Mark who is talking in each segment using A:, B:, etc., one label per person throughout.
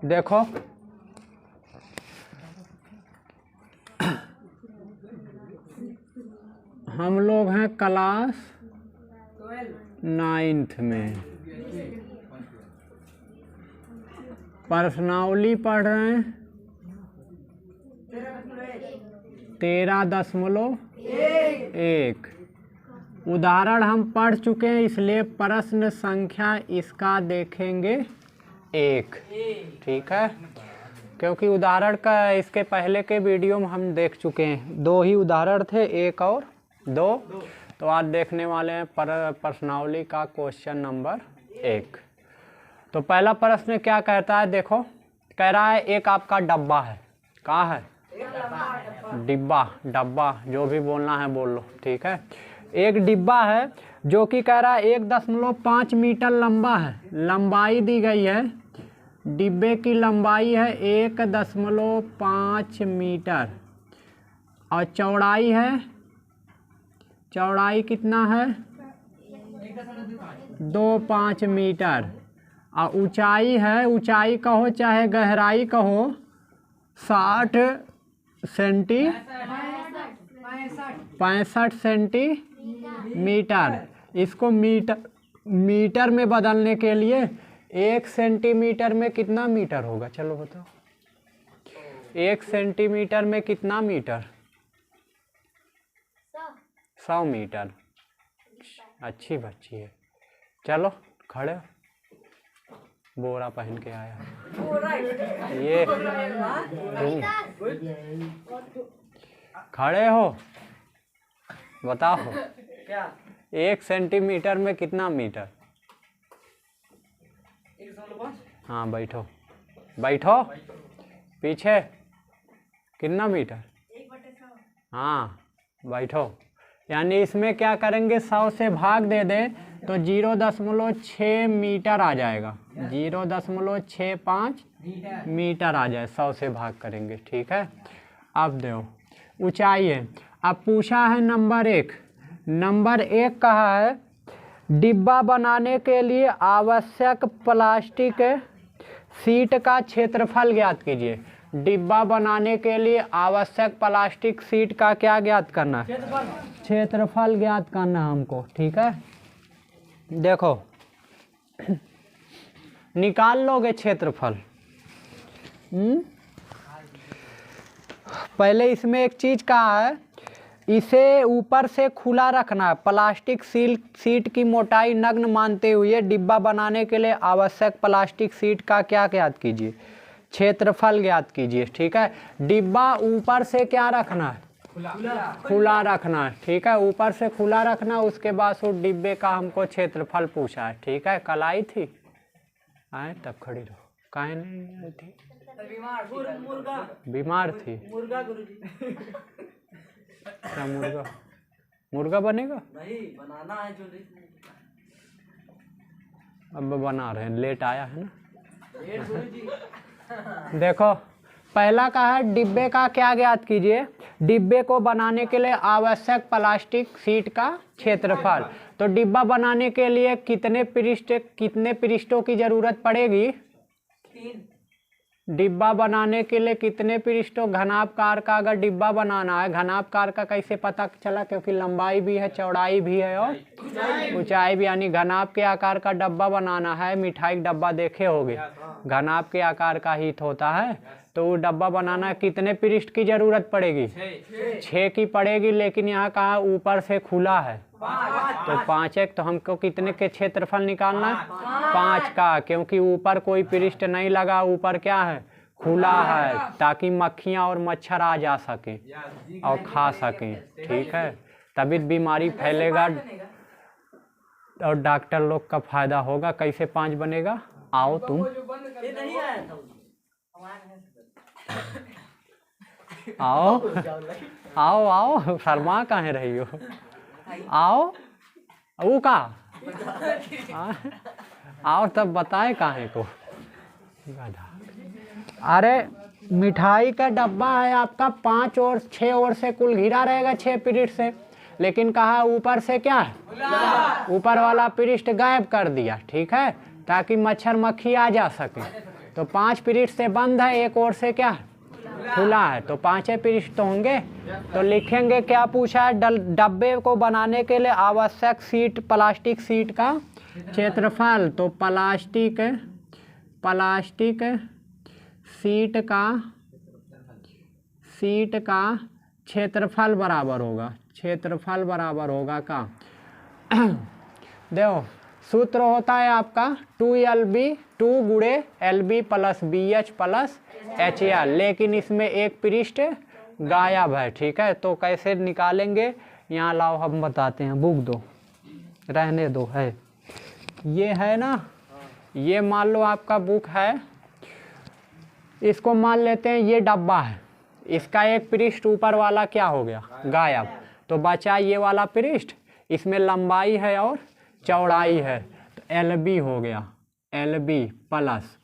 A: देखो हम लोग हैं क्लास 9th में, प्रश्नावली पढ़ रहे हैं 13.1। उदाहरण हम पढ़ चुके हैं, इसलिए प्रश्न संख्या इसका देखेंगे 1। ठीक है, क्योंकि उदाहरण का इसके पहले के वीडियो में हम देख चुके हैं, 2 ही उदाहरण थे, 1 और 2। तो आज देखने वाले हैं प्रश्नावली का क्वेश्चन नंबर 1। तो पहला प्रश्न क्या कहता है, देखो कह रहा है एक आपका डब्बा है। कहाँ है? डिब्बा, डब्बा, जो भी बोलना है बोल लो। ठीक है, एक डिब्बा है जो कि कह रहा है 1.5 मीटर लंबा है। लंबाई दी गई है, डिब्बे की लंबाई है 1.5 मीटर और चौड़ाई है, चौड़ाई कितना है 2.5 मीटर और ऊंचाई है, ऊंचाई कहो चाहे गहराई कहो 65 सेंटीमीटर। इसको मीटर में बदलने के लिए 1 सेंटीमीटर में कितना मीटर होगा, चलो बताओ। 1 सेंटीमीटर में कितना मीटर? 100 मीटर। अच्छी बच्ची है। चलो खड़े हो, बोरा पहन के आया ये तुम खड़े हो, बताओ 1 सेंटीमीटर में कितना मीटर? हाँ बैठो, बैठो पीछे, कितना मीटर? हाँ बैठो। यानी इसमें क्या करेंगे, 100 से भाग दे दें तो 0.6 मीटर आ जाएगा, 0.65 मीटर आ जाए, 100 से भाग करेंगे। ठीक है, अब दो ऊंचाई है। अब पूछा है नंबर 1, नंबर 1 कहा है डिब्बा बनाने के लिए आवश्यक प्लास्टिक सीट का क्षेत्रफल ज्ञात कीजिए। डिब्बा बनाने के लिए आवश्यक प्लास्टिक सीट का क्या ज्ञात करना है? क्षेत्रफल ज्ञात करना हमको। ठीक है, देखो निकाल लोगे क्षेत्रफल। पहले इसमें एक चीज कहा है, इसे ऊपर से खुला रखना है। प्लास्टिक सीट की मोटाई नग्न मानते हुए डिब्बा बनाने के लिए आवश्यक प्लास्टिक सीट का क्या ज्ञात कीजिए? क्षेत्रफल ज्ञात कीजिए। ठीक है, डिब्बा ऊपर से क्या रखना है? खुला रखना है। ठीक है, ऊपर से खुला रखना, उसके बाद उस डिब्बे का हमको क्षेत्रफल पूछा है। ठीक है, कल आई थी, आए तब खड़ी रहो, काहे नहीं आई थी? बीमार थी। क्या मुर्गा? मुर्गा बनेगा? नहीं बनाना है जो अब बना रहे हैं, लेट आया है ना। देखो पहला कहा है डिब्बे का क्या ज्ञात कीजिए? डिब्बे को बनाने के लिए आवश्यक प्लास्टिक सीट का क्षेत्रफल। तो डिब्बा बनाने के लिए कितने पृष्ठों की जरूरत पड़ेगी? 3। डिब्बा बनाने के लिए कितने पृष्ठों? घनाभकार का अगर डिब्बा बनाना है, घनाभकार का कैसे पता चला? क्योंकि लंबाई भी है, चौड़ाई भी है और ऊंचाई भी, यानी घनाभ के आकार का डब्बा बनाना है। मिठाई का डब्बा देखे होगे, घनाभ के आकार का ही होता है। तो वो डब्बा बनाना कितने पृष्ठ की जरूरत पड़ेगी? 6 की पड़ेगी, लेकिन यहाँ कहा ऊपर से खुला है तो 5। तो हमको कितने के क्षेत्रफल निकालना है? 5 का, क्योंकि ऊपर कोई पृष्ठ नहीं लगा, ऊपर क्या है? खुला है, ताकि मक्खियाँ और मच्छर आ जा सके और खा सकें। ठीक है, तभी बीमारी फैलेगा और डॉक्टर लोग का फायदा होगा। कैसे 5 बनेगा? आओ तुम आओ आओ आओ, शर्मा कहाँ रही हो? आओ वो का आओ तब बताए काहे को। अरे मिठाई का डब्बा है आपका, 5 और 6 और से कुल घिरा रहेगा 6 पृष्ठ से, लेकिन कहा ऊपर से क्या है? ऊपर वाला पृष्ठ गायब कर दिया। ठीक है, ताकि मच्छर मक्खी आ जा सके। तो 5 पृष्ठ से बंद है, एक ओर से क्या खुला है, तो 5 पृष्ठ तो होंगे। तो लिखेंगे क्या पूछा है, डब्बे को बनाने के लिए आवश्यक सीट, प्लास्टिक सीट का क्षेत्रफल। तो प्लास्टिक सीट का क्षेत्रफल बराबर होगा का देखो सूत्र होता है आपका 2LB 2 गुणे LB plus BH plus HL, लेकिन इसमें एक पृष्ठ गायब है। ठीक है, तो कैसे निकालेंगे, यहाँ लाओ हम बताते हैं, बुक दो, रहने दो, है ये है ना, ये मान लो आपका बुक है, इसको मान लेते हैं ये डब्बा है, इसका एक पृष्ठ ऊपर वाला क्या हो गया गायब, तो बचा ये वाला पृष्ठ, इसमें लंबाई है और चौड़ाई है, तो LB हो गया, LB प्लस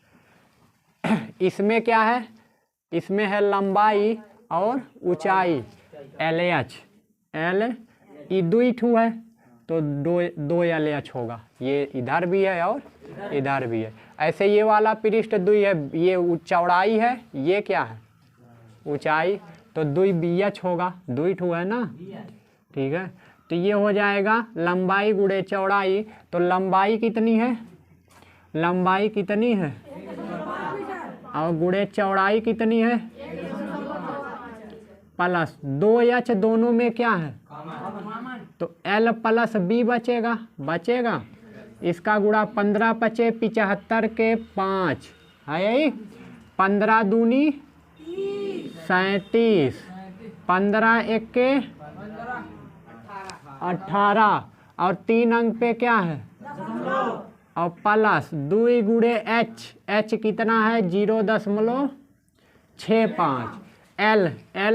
A: इसमें क्या है, इसमें है लंबाई और ऊंचाई LH, ये 2 ठू है तो 2 LH होगा, ये इधर भी है और इधर भी है। ऐसे ये वाला पृष्ठ 2 है, ये चौड़ाई है, ये क्या है ऊंचाई, तो 2 BH होगा, 2 ठू है ना। ठीक है, तो ये हो जाएगा लंबाई गुणे चौड़ाई, तो लंबाई कितनी है और गुणे चौड़ाई कितनी है प्लस 2H, दोनों में क्या है तो L प्लस B बचेगा, इसका गुणा 15 पचे 75 के 5 है यही, 15 दूनी 37, 15 एक के 18 और 3 अंक पे क्या है और प्लस 2 गुणे H कितना है 0.65, L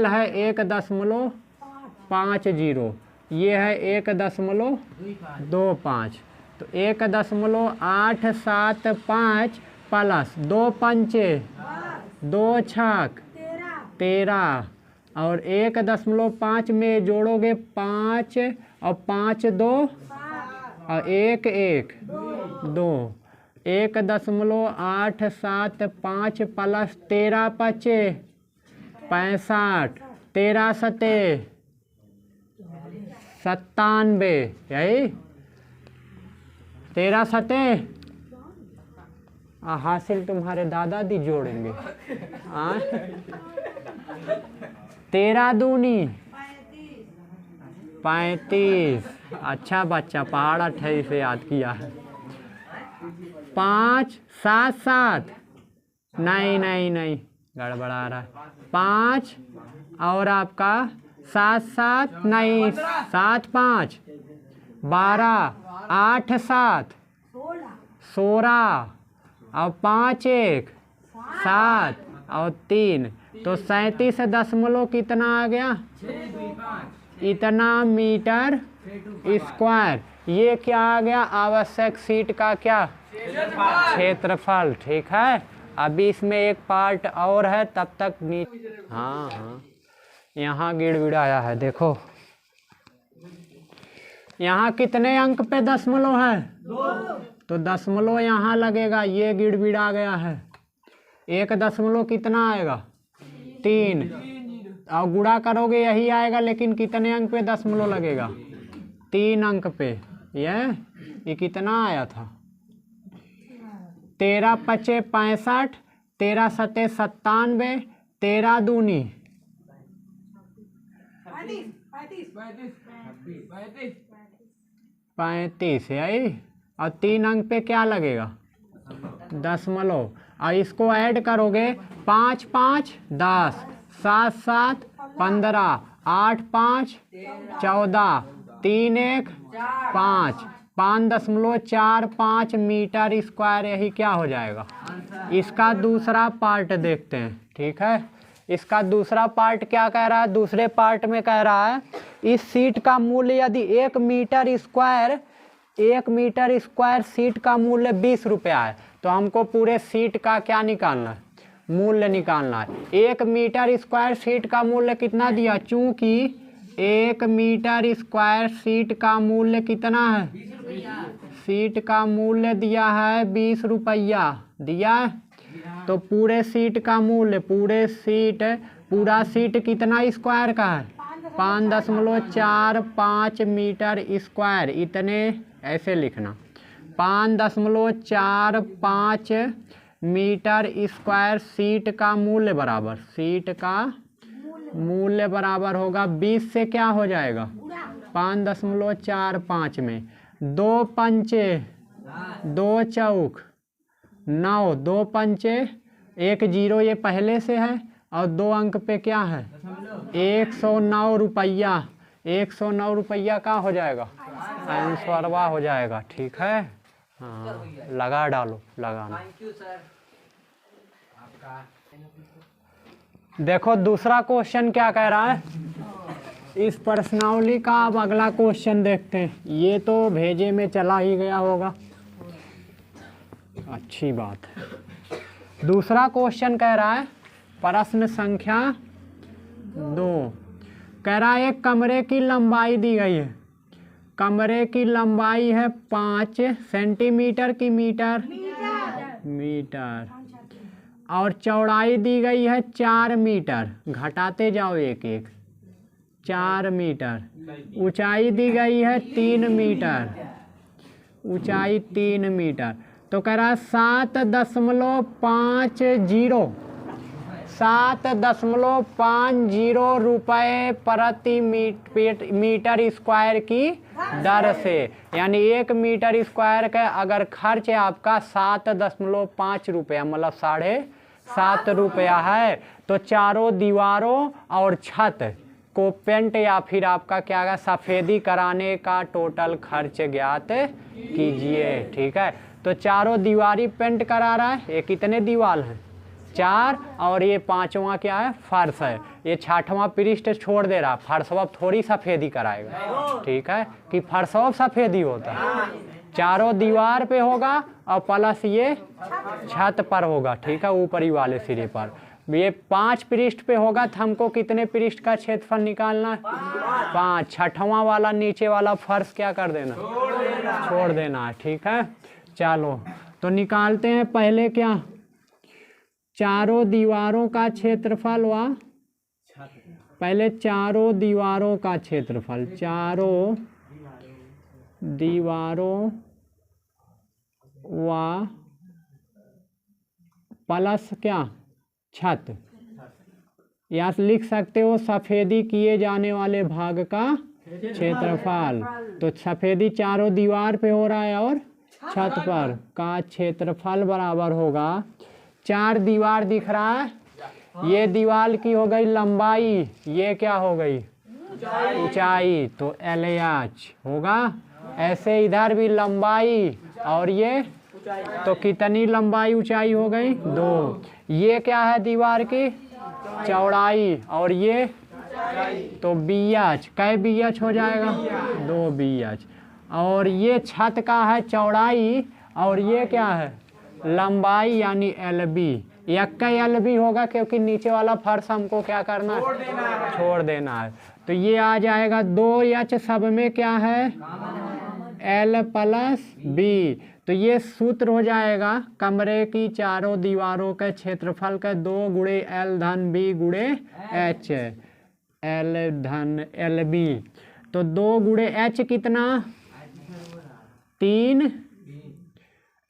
A: है 1.50, ये है 1.25, तो 1.875 प्लस 2 पंचे 2 छक 13 और 1.5 में जोड़ोगे 5 और 5 2 और 1 1 2, 1.875 प्लस 13 पचे 65, 13 सते 97, यही 13 सते हासिल तुम्हारे दादाजी जोड़ेंगे। 13 दूनी 35, अच्छा बच्चा, पहाड़ 28 से याद किया है। 5 7 7, नहीं गड़बड़ा रहा है, 5 और आपका 7 7 नहीं 7 5 12, 8 7 16 और 5 1 7 और 3, तो 37 कितना आ गया इतना मीटर स्क्वायर, ये क्या आ गया आवश्यक सीट का क्या क्षेत्रफल। ठीक है, अभी इसमें एक पार्ट और है, तब तक नीचे हाँ यहाँ गिड़गिड़ाया है, देखो यहाँ कितने अंक पे दशमलव है, तो दशमलव यहाँ लगेगा, ये गिड़गिड़ा गया है, 1 दशमलव कितना आएगा 3, और गुणा करोगे यही आएगा, लेकिन कितने अंक पे दशमलव लगेगा 3 अंक पे, ये कितना आया था 13 पचे 65, 13 सते 97, 13 दूनी 35 यही, और 3 अंक पे क्या लगेगा दशमलव, और इसको ऐड करोगे 5 5 10, 7 7 15, 8 5 14, 3 1 5, 5.45 मीटर स्क्वायर, यही क्या हो जाएगा। इसका दूसरा पार्ट देखते हैं। ठीक है, इसका दूसरा पार्ट क्या कह रहा है, दूसरे पार्ट में कह रहा है इस सीट का मूल्य यदि 1 मीटर स्क्वायर सीट का मूल्य 20 रुपया है, तो हमको पूरे सीट का क्या निकालना है मूल्य निकालना है। 1 मीटर स्क्वायर सीट का मूल्य कितना दिया, चूंकि 1 मीटर स्क्वायर सीट का मूल्य कितना है सीट का मूल्य दिया है 20 रुपया, दिया है। तो पूरे सीट का मूल्य, पूरा सीट कितना स्क्वायर का है? 5.45 मीटर स्क्वायर, इतने ऐसे लिखना, 5.45 मीटर स्क्वायर सीट का मूल्य बराबर, सीट का मूल्य बराबर होगा 20 से क्या हो जाएगा? 5.45 में 2 पंचे 2 चौक 9, 2 पंचे 1 0 ये पहले से है और 2 अंक पे क्या है? 109 रुपया। 109 रुपया का हो जाएगा? आंसरवा हो जाएगा। ठीक है, हाँ लगा डालो, लगाना। देखो दूसरा क्वेश्चन क्या कह रहा है इस प्रश्नावली का। अब अगला क्वेश्चन देखते हैं। ये तो भेजे में चला ही गया होगा, अच्छी बात है। दूसरा क्वेश्चन कह रहा है प्रश्न संख्या 2, कह रहा है एक कमरे की लंबाई दी गई है। कमरे की लंबाई है 5 सेंटीमीटर की मीटर, और चौड़ाई दी गई है 4 मीटर, घटाते जाओ एक एक, 4 मीटर। ऊंचाई दी गई है 3 मीटर, ऊंचाई 3 मीटर। तो कह रहा है 7.50 रुपये प्रति मीटर स्क्वायर की दर से, यानी 1 मीटर स्क्वायर का अगर खर्च है आपका 7.5 रुपया, मतलब 7.5 रुपया है, तो चारों दीवारों और छत को पेंट या फिर आपका क्या है सफ़ेदी कराने का टोटल खर्च ज्ञात कीजिए। ठीक है, तो चारों दीवारी पेंट करा रहा है। ये कितने दीवार हैं? 4, और ये 5वां क्या है? फर्श है। ये 6वां पृष्ठ छोड़ दे रहा, फर्शवा थोड़ी सफ़ेदी कराएगा। ठीक है, कि फर्शवा सफ़ेदी होता है, चारों दीवार पे होगा और प्लस ये छत पर होगा। ठीक है, ऊपरी वाले सिरे पर। ये 5 पृष्ठ पे होगा तो हमको कितने पृष्ठ का क्षेत्रफल निकालना है? 5। 6वां वाला नीचे वाला फर्श क्या कर देना? छोड़ देना है। ठीक है, चलो तो निकालते हैं पहले क्या, चारों दीवारों का क्षेत्रफल व पहले चारों दीवारों का क्षेत्रफल, चारों दीवारों व प्लस क्या छत, या लिख सकते हो सफ़ेदी किए जाने वाले भाग का क्षेत्रफल। तो सफ़ेदी चारों दीवार पे हो रहा है और छत पर का क्षेत्रफल बराबर होगा, 4 दीवार दिख रहा है, ये दीवार की हो गई लंबाई, ये क्या हो गई? ऊंचाई, तो LH होगा। ऐसे इधर भी लंबाई और ये, तो कितनी लंबाई ऊंचाई हो गई? 2। ये क्या है? दीवार की चौड़ाई, और ये तो BH, कै BH हो जाएगा? 2 BH। और ये छत का है चौड़ाई, और ये क्या है? लंबाई, यानी LB। यक्का LB होगा क्योंकि नीचे वाला फर्श हमको क्या करना है? छोड़ देना है। तो ये आ जाएगा 2H, सब में क्या है? L + B। तो ये सूत्र हो जाएगा कमरे की चारों दीवारों के क्षेत्रफल का 2 × L + B × H, L + LB। तो 2 × H कितना? 3,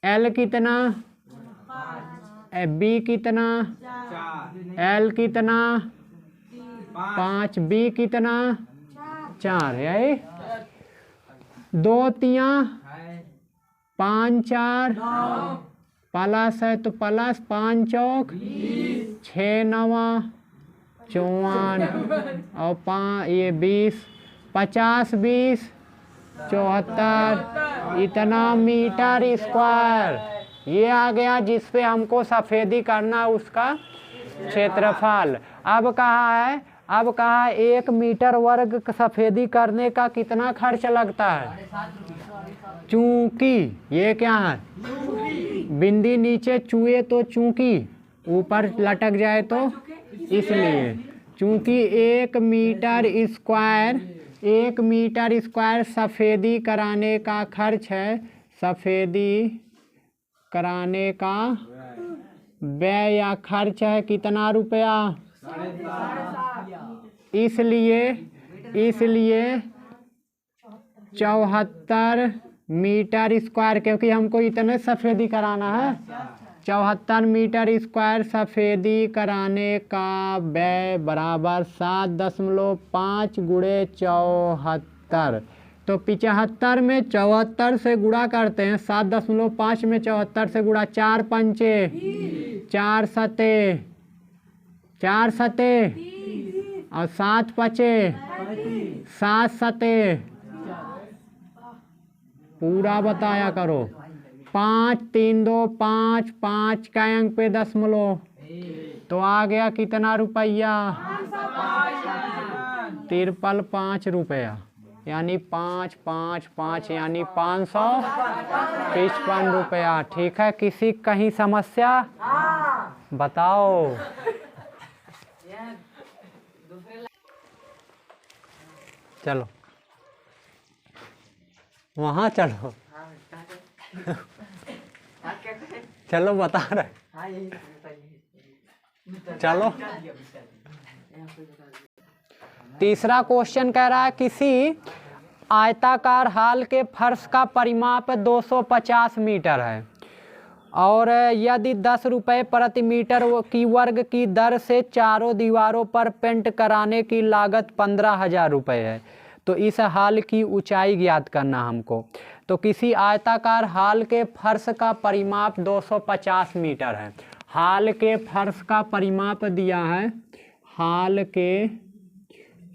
A: L कितना? B कितना? L कितना? 5, B कितना? 4, यही 2 3 5 4 प्लस है तो प्लस 5 चौक 6 9 54 और 5 ये 20, 50 20 74, इतना मीटर स्क्वायर ये आ गया, जिस पे हमको सफ़ेदी करना उसका क्षेत्रफल। अब कहा है 1 मीटर वर्ग सफ़ेदी करने का कितना खर्च लगता है। चूंकि ये क्या है, बिंदी नीचे चूहे तो चूंकि ऊपर लटक जाए तो इसलिए, चूंकि 1 मीटर स्क्वायर सफ़ेदी कराने का खर्च है सफ़ेदी कराने का व्यय या खर्च है कितना रुपया? इसलिए 74 मीटर स्क्वायर, क्योंकि हमको इतने सफ़ेदी कराना है। 74 मीटर स्क्वायर सफ़ेदी कराने का व्यय बराबर 7.5 गुणे 74। तो 75 में 74 से गुणा करते हैं, 7.5 में 74 से गुणा, 4 पंचे 4 सते 4 सते और 7 पचे 7 सते, पूरा बताया करो। 5 3 2 5 5 का अंक पे दशमलव, तो आ गया कितना रुपया? 53 रुपया, यानी 5 5 5 यानी 555 रुपया। ठीक है, किसी कहीं समस्या बताओ। चलो वहाँ चलो चलो बता रहे, चलो। तीसरा क्वेश्चन कह रहा है किसी आयताकार हॉल के फर्श का परिमाप 250 मीटर है और यदि 10 रुपये प्रति मीटर की वर्ग की दर से चारों दीवारों पर पेंट कराने की लागत 15,000 रुपये है, तो इस हॉल की ऊंचाई ज्ञात करना हमको। तो किसी आयताकार हॉल के फर्श का परिमाप 250 मीटर है। हॉल के फर्श का परिमाप दिया है, हॉल के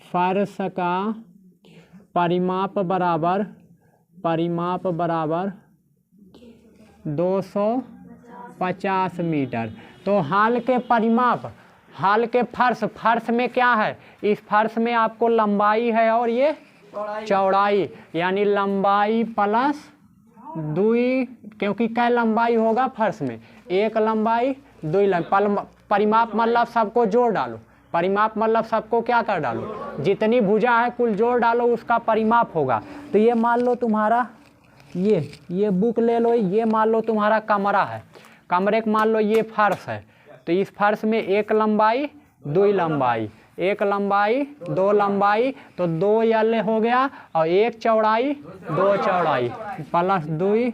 A: फर्श का परिमाप बराबर 250 मीटर। तो हॉल के परिमाप, हॉल के फर्श में क्या है? इस फर्श में आपको लंबाई है और ये चौड़ाई, यानी लंबाई प्लस 2, क्योंकि क्या लंबाई होगा फर्श में? 1 लंबाई 2 लंबाई। परिमाप मतलब सबको जोड़ डालो, परिमाप मतलब सबको क्या कर डालो, जितनी भुजा है कुल जोड़ डालो, उसका परिमाप होगा। तो ये मान लो तुम्हारा ये बुक ले लो, ये मान लो तुम्हारा कमरा है, कमरे का मान लो ये फर्श है। तो इस फर्श में 1 लंबाई 2 लंबाई, 1 लंबाई 2 लंबाई, तो 2 यल हो गया और 1 चौड़ाई 2 चौड़ाई प्लस 2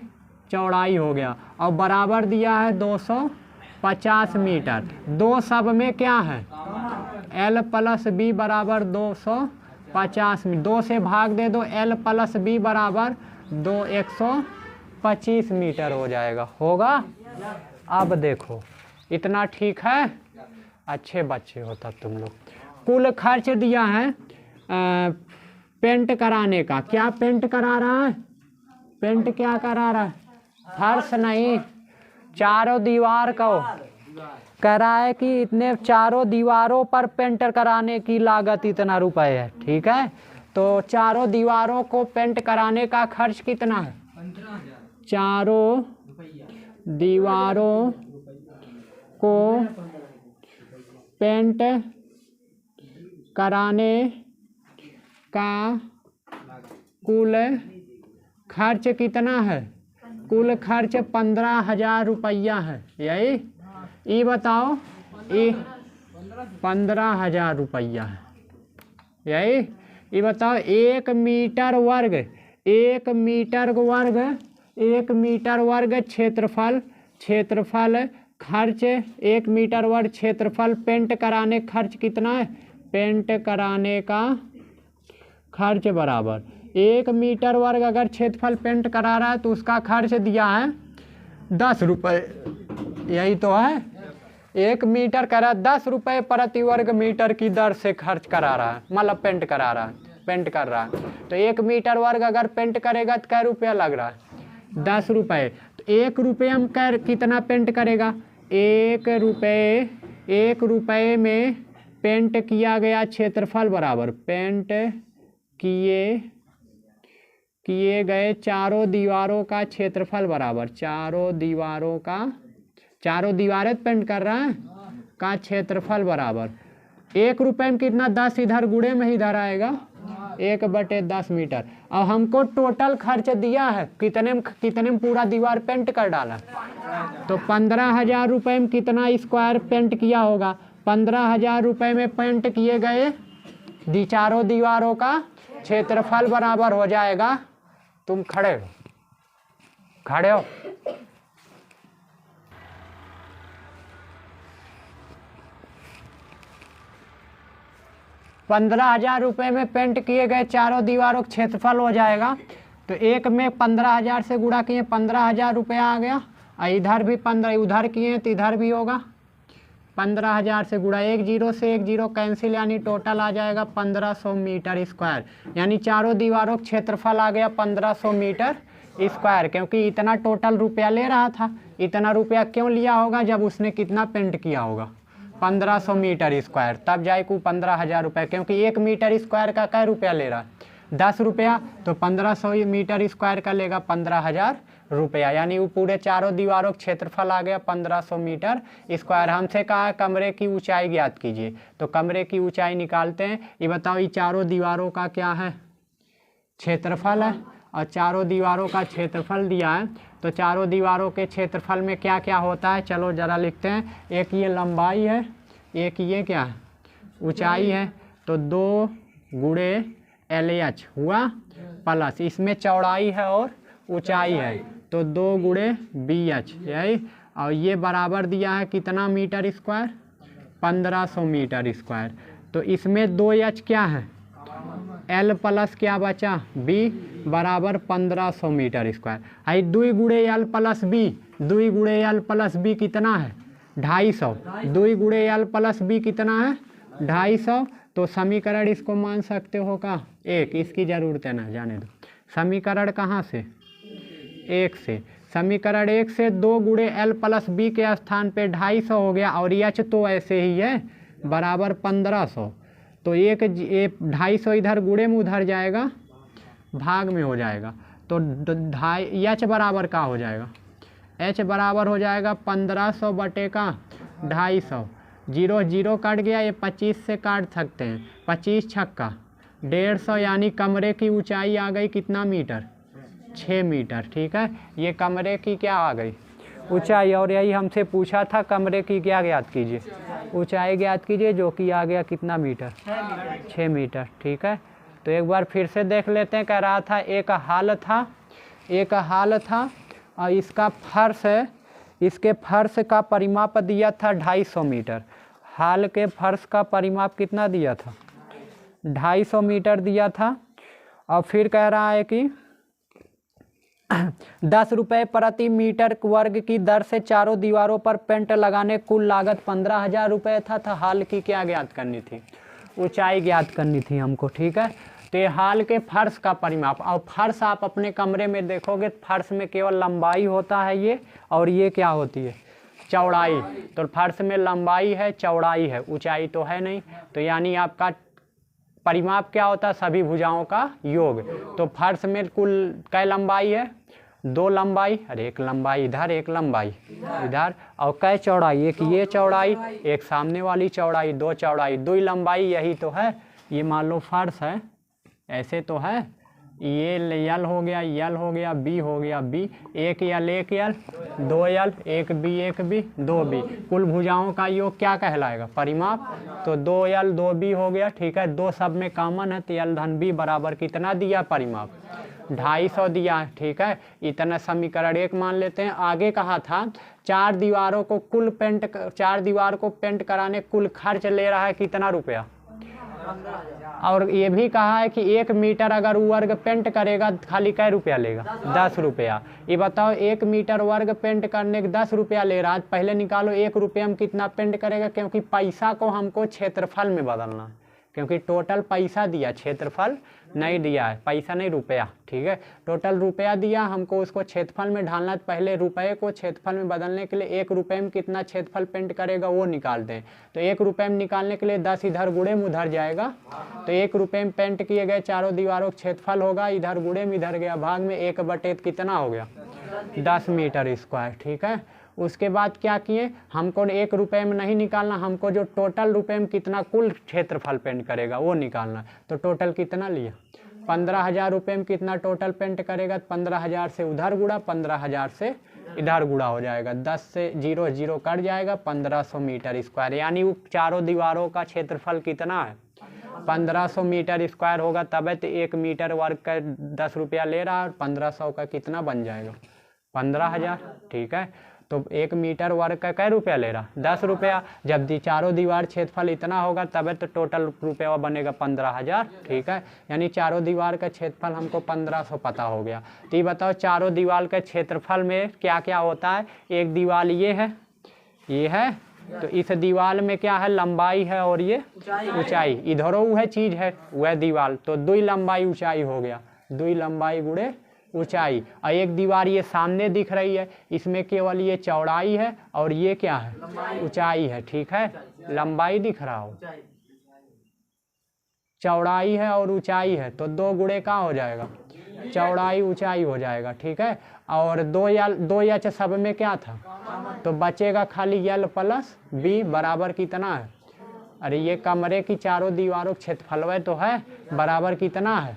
A: चौड़ाई हो गया, और बराबर दिया है 250 मीटर। 2 सब में क्या है? L प्लस बी बराबर 250 मीटर। 2 से भाग दे दो, L प्लस बी बराबर 125 मीटर हो जाएगा, होगा। अब देखो इतना ठीक है, अच्छे बच्चे हो तब तुम लोग। कुल खर्च दिया है पेंट कराने का, क्या पेंट करा रहा है? पेंट क्या करा रहा है? फर्श नहीं, चारों दीवार को कह रहा है कि इतने चारों दीवारों पर पेंट कराने की लागत इतना रुपए है। ठीक है, तो चारों दीवारों को पेंट कराने का खर्च कितना है? 15,000। चारों दीवारों को पेंट कराने का कुल खर्च कितना है? कुल खर्च 15,000 रुपया है। यही ये बताओ, ये 15,000 रुपया है। यही ये बताओ, 1 मीटर वर्ग 1 मीटर वर्ग क्षेत्रफल खर्च 1 मीटर वर्ग क्षेत्रफल पेंट कराने खर्च कितना है? पेंट कराने का खर्च बराबर 1 मीटर वर्ग अगर क्षेत्रफल पेंट करा रहा है तो उसका खर्च दिया है 10 रुपये। यही तो है, 1 मीटर करा 10 रुपये प्रति वर्ग मीटर की दर से खर्च करा रहा है, मतलब पेंट करा रहा है, पेंट कर रहा है। तो 1 मीटर वर्ग अगर पेंट करेगा तो क्या रुपया लग रहा है? 10 रुपये। तो 1 रुपये में कितना पेंट करेगा? 1 रुपये में पेंट किया गया क्षेत्रफल बराबर पेंट किए गए चारों दीवारों का क्षेत्रफल बराबर चारों दीवारें पेंट कर रहा है का क्षेत्रफल बराबर 1 रुपये में कितना? 10 इधर गुणे में इधर आएगा 1/10 मीटर। अब हमको टोटल खर्च दिया है कितने में पूरा दीवार पेंट कर डाला, तो 15,000 रुपये में कितना स्क्वायर पेंट किया होगा। 15,000 रुपये में पेंट किए गए चारों दीवारों का क्षेत्रफल बराबर हो जाएगा, तुम खड़े हो 15,000 रुपये में पेंट किए गए चारों दीवारों का क्षेत्रफल हो जाएगा। तो एक में 15,000 से गुणा किए 15,000 रुपया आ गया, और इधर भी 15 उधर किए तो इधर भी होगा 15,000 से गुणा, 1 0 से 1 0 कैंसिल, यानी टोटल आ जाएगा 1500 मीटर स्क्वायर। यानी चारों दीवारों का क्षेत्रफल आ गया 1500 मीटर स्क्वायर, क्योंकि इतना टोटल रुपया ले रहा था। इतना रुपया क्यों लिया होगा, जब उसने कितना पेंट किया होगा 1500 मीटर स्क्वायर, तब जाएगा 15,000 रुपये, क्योंकि 1 मीटर स्क्वायर का क्या रुपया ले रहा है 10 रुपया, तो 1500 मीटर स्क्वायर का लेगा 15,000 रुपया। यानी वो पूरे चारों दीवारों का क्षेत्रफल आ गया 1500 मीटर स्क्वायर। हमसे कहा है कमरे की ऊंचाई ज्ञात कीजिए, तो कमरे की ऊंचाई निकालते हैं। ये बताओ ये चारों दीवारों का क्या है, क्षेत्रफल है, और चारों दीवारों का क्षेत्रफल दिया है। तो चारों दीवारों के क्षेत्रफल में क्या क्या होता है, चलो ज़रा लिखते हैं। एक ये लंबाई है, एक ये क्या है ऊंचाई है, तो 2 गुणे LH हुआ, प्लस इसमें चौड़ाई है और ऊंचाई है, तो 2 गुणे BH यही, और ये बराबर दिया है कितना मीटर स्क्वायर 1500 मीटर स्क्वायर। तो इसमें 2H क्या है, L प्लस क्या बचा B बराबर 1500 मीटर स्क्वायर। आई 2 गुणे L प्लस B, 2 गुणे L प्लस B कितना है 250, 2 गुणे L प्लस B कितना है 250। तो समीकरण इसको मान सकते हो का 1, इसकी ज़रूरत है ना, जाने दो। समीकरण कहाँ से 1 से, समीकरण 1 से 2 गुणे L प्लस B के स्थान पे 250 हो गया, और H तो ऐसे ही है बराबर 1500। तो 250 इधर गुणे में उधर जाएगा, भाग में हो जाएगा, तो H बराबर का हो जाएगा, H बराबर हो जाएगा 1500 बटे का 250। 0 0 कट गया, ये 25 से काट सकते हैं, 25 छक्का 150, यानी कमरे की ऊंचाई आ गई कितना मीटर 6 मीटर। ठीक है, ये कमरे की क्या आ गई ऊंचाई, और यही हमसे पूछा था कमरे की क्या ज्ञात कीजिए, ऊंचाई ज्ञात कीजिए, जो कि आ गया कितना मीटर 6 मीटर। ठीक है, तो एक बार फिर से देख लेते हैं। कह रहा था एक हाल था और इसका फर्श है, इसके फर्श का परिमाप दिया था 250 मीटर। हाल के फर्श का परिमाप कितना दिया था 250 मीटर दिया था। और फिर कह रहा है कि 10 रुपये प्रति मीटर वर्ग की दर से चारों दीवारों पर पेंट लगाने कुल लागत 15,000 रुपये था। हाल की क्या ज्ञात करनी थी, ऊंचाई ज्ञात करनी थी हमको। ठीक है, तो ये हाल के फर्श का परिमाप, और फर्श आप अपने कमरे में देखोगे फर्श में केवल लंबाई होता है ये, और ये क्या होती है चौड़ाई। तो फर्श में लंबाई है चौड़ाई है, ऊंचाई तो है नहीं। तो यानी आपका परिमाप क्या होता है, सभी भुजाओं का योग। तो फर्श में कुल कै लंबाई है 2 लंबाई, अरे 1 लंबाई इधर 1 लंबाई इधर, और कै चौड़ाई, एक ये चौड़ाई एक सामने वाली चौड़ाई, 2 चौड़ाई 2 लंबाई, यही तो है। ये मान लो फर्श है, ऐसे तो है, ये यल हो गया, यल हो गया, बी हो गया, बी, 1 यल 1 यल 2 यल 1 बी 2 बी, कुल भुजाओं का योग क्या कहलाएगा परिमाप। तो 2 यल 2 बी हो गया। ठीक है, 2 सब में कॉमन है, तो यल धन बी बराबर कितना दिया परिमाप 250 दिया है। ठीक है, इतना समीकरण 1 मान लेते हैं। आगे कहा था 4 दीवारों को चार दीवार को पेंट कराने कुल खर्च ले रहा है कितना रुपया, और ये भी कहा है कि 1 मीटर अगर वर्ग पेंट करेगा खाली कै रुपया लेगा 10 रुपया। ये बताओ 1 मीटर वर्ग पेंट करने के 10 रुपया ले रहा है, पहले निकालो 1 रुपये में कितना पेंट करेगा, क्योंकि पैसा को हमको क्षेत्रफल में बदलना है, क्योंकि टोटल पैसा दिया क्षेत्रफल नहीं दिया है, पैसा नहीं रुपया। ठीक है, टोटल रुपया दिया, हमको उसको क्षेत्रफल में ढालना है। पहले रुपये को क्षेत्रफल में बदलने के लिए 1 रुपये में कितना क्षेत्रफल पेंट करेगा वो निकालते हैं। तो 1 रुपये में निकालने के लिए 10 इधर गुणे में उधर जाएगा, तो 1 रुपये में पेंट किए गए चारों दीवारों का क्षेत्रफल होगा, इधर गुणे में इधर गया भाग में 1 बटे कितना हो गया 10 मीटर स्क्वायर। ठीक है, उसके बाद क्या किए, हमको 1 रुपये में नहीं निकालना, हमको जो टोटल रुपये में कितना कुल क्षेत्रफल पेंट करेगा वो निकालना। तो टोटल कितना लिया, 15,000 रुपये में कितना टोटल पेंट करेगा, 15,000 से उधर गुड़ा, 15,000 से इधर गुड़ा हो जाएगा, 10 से 0 0 कट जाएगा, 1500 मीटर स्क्वायर। यानी वो चारों दीवारों का क्षेत्रफल कितना है, 1500 मीटर स्क्वायर होगा। तब तो 1 मीटर वर्ग का 10 रुपया ले रहा है, और 1500 का कितना बन जाएगा, 15,000। ठीक है, तो 1 मीटर वर्ग का कै रुपया ले रहा, 10 रुपया। जब चारों दीवार क्षेत्रफल इतना होगा तब तो टोटल रुपया बनेगा 15,000। ठीक है, यानी चारों दीवार का क्षेत्रफल हमको 1500 पता हो गया। तो ये बताओ चारों दीवार के क्षेत्रफल में क्या क्या होता है। एक दीवार ये है, तो इस दीवार में क्या है, लंबाई है और ये ऊंचाई, इधरों वह चीज़ है वह दीवार, तो 2 लंबाई ऊंचाई हो गया, 2 लंबाई गुणे ऊंचाई। और एक दीवार ये सामने दिख रही है, इसमें केवल ये चौड़ाई है और ये क्या है, ऊंचाई है। ठीक है, लंबाई दिख रहा हो, चौड़ाई है और ऊंचाई है, तो 2 गुणे का हो जाएगा, चौड़ाई ऊंचाई हो जाएगा। ठीक है, और 2 या सब में क्या था, तो बचेगा खाली L प्लस B बराबर कितना है, अरे ये कमरे की चारों दीवारों क्षेत्रफल तो है, बराबर कितना है,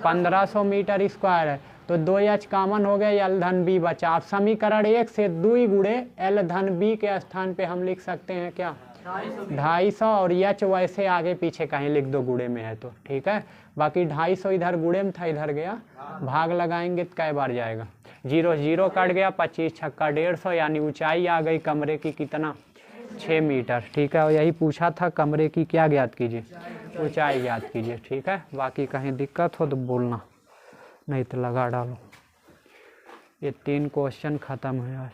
A: 1500 मीटर स्क्वायर है। तो 2H कॉमन हो गया, L धन B बचा। आप समीकरण 1 से 2 गुणे L धन B के स्थान पे हम लिख सकते हैं क्या, 250, और H वैसे आगे पीछे कहीं लिख दो गुणे में है तो। ठीक है, बाकी 250 इधर गुणे में था, इधर गया, भाग लगाएंगे तो कै बार जाएगा, 0 0 कट गया, 25 छक्का 150, यानी ऊंचाई आ गई कमरे की कितना, 6 मीटर। ठीक है, और यही पूछा था कमरे की क्या ज्ञात कीजिए, ऊंचाई ज्ञात कीजिए। ठीक है, बाकी कहीं दिक्कत हो तो बोलना, नहीं तो लगा डालो। ये 3 क्वेश्चन खत्म है आज।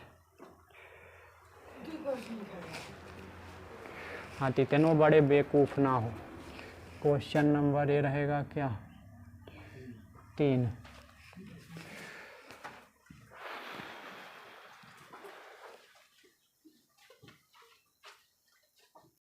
A: हाँ, तो इतने बड़े बेवकूफ़ ना हो। क्वेश्चन नंबर ये रहेगा क्या, 3।